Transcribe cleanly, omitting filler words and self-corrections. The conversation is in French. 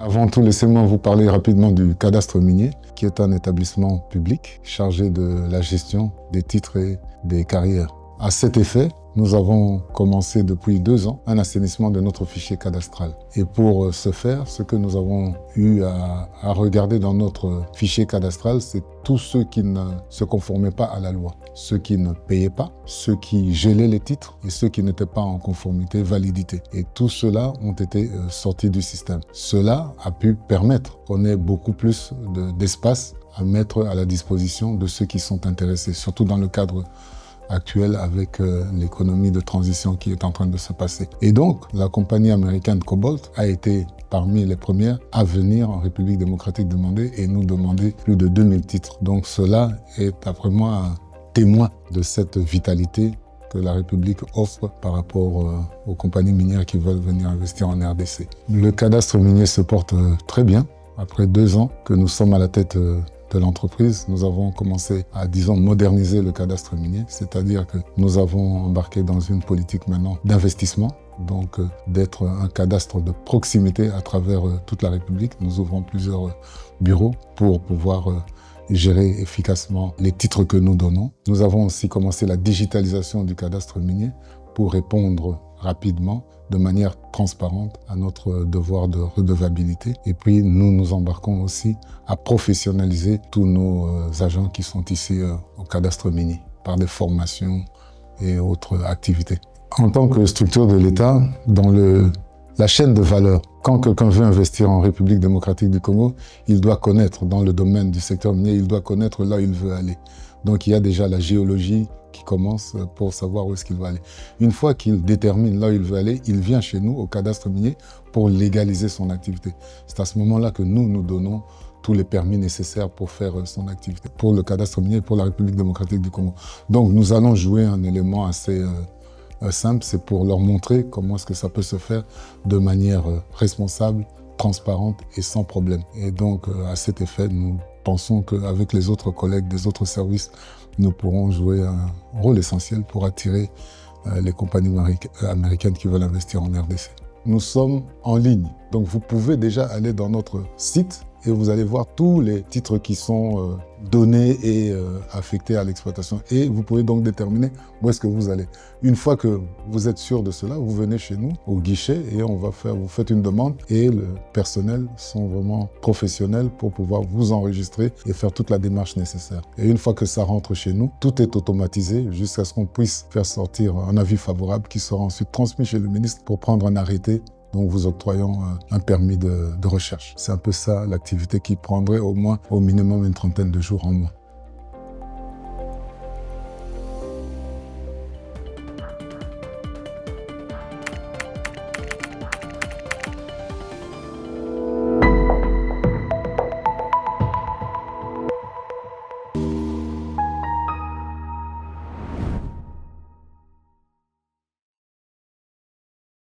Avant tout, laissez-moi vous parler rapidement du cadastre minier, qui est un établissement public chargé de la gestion des titres et des carrières. À cet effet, nous avons commencé depuis 2 ans un assainissement de notre fichier cadastral. Et pour ce faire, ce que nous avons eu à regarder dans notre fichier cadastral, c'est tous ceux qui ne se conformaient pas à la loi, ceux qui ne payaient pas, ceux qui gelaient les titres et ceux qui n'étaient pas en conformité, validité. Et tous ceux-là ont été sortis du système. Cela a pu permettre qu'on ait beaucoup plus d'espace à mettre à la disposition de ceux qui sont intéressés, surtout dans le cadre actuel avec l'économie de transition qui est en train de se passer. Et donc, la compagnie américaine Cobalt a été parmi les premières à venir en République démocratique demander et nous demander plus de 2000 titres. Donc cela est, d'après moi, un témoin de cette vitalité que la République offre par rapport aux compagnies minières qui veulent venir investir en RDC. Le cadastre minier se porte très bien. Après 2 ans que nous sommes à la tête de l'entreprise, nous avons commencé à, disons, moderniser le cadastre minier, c'est-à-dire que nous avons embarqué dans une politique maintenant d'investissement, donc d'être un cadastre de proximité à travers toute la République. Nous ouvrons plusieurs bureaux pour pouvoir gérer efficacement les titres que nous donnons. Nous avons aussi commencé la digitalisation du cadastre minier pour répondre rapidement, de manière transparente à notre devoir de redevabilité. Et puis, nous nous embarquons aussi à professionnaliser tous nos agents qui sont ici au cadastre minier par des formations et autres activités. En tant que structure de l'État, dans la chaîne de valeur, quand quelqu'un veut investir en République démocratique du Congo, il doit connaître dans le domaine du secteur minier, il doit connaître là où il veut aller. Donc il y a déjà la géologie qui commence pour savoir où est-ce qu'il va aller. Une fois qu'il détermine là où il veut aller, il vient chez nous au cadastre minier pour légaliser son activité. C'est à ce moment-là que nous donnons tous les permis nécessaires pour faire son activité, pour le cadastre minier et pour la République démocratique du Congo. Donc nous allons jouer un élément assez simple, c'est pour leur montrer comment est-ce que ça peut se faire de manière responsable, transparente et sans problème. Et donc à cet effet, nous pensons qu'avec les autres collègues des autres services, nous pourrons jouer un rôle essentiel pour attirer les compagnies américaines qui veulent investir en RDC. Nous sommes en ligne, donc vous pouvez déjà aller dans notre site et vous allez voir tous les titres qui sont donnés et affectés à l'exploitation. Et vous pouvez donc déterminer où est-ce que vous allez. Une fois que vous êtes sûr de cela, vous venez chez nous au guichet et vous faites une demande et le personnel sont vraiment professionnels pour pouvoir vous enregistrer et faire toute la démarche nécessaire. Et une fois que ça rentre chez nous, tout est automatisé jusqu'à ce qu'on puisse faire sortir un avis favorable qui sera ensuite transmis chez le ministre pour prendre un arrêté, donc vous octroyons un permis de recherche. C'est un peu ça l'activité qui prendrait au minimum une 30aine de jours en moins.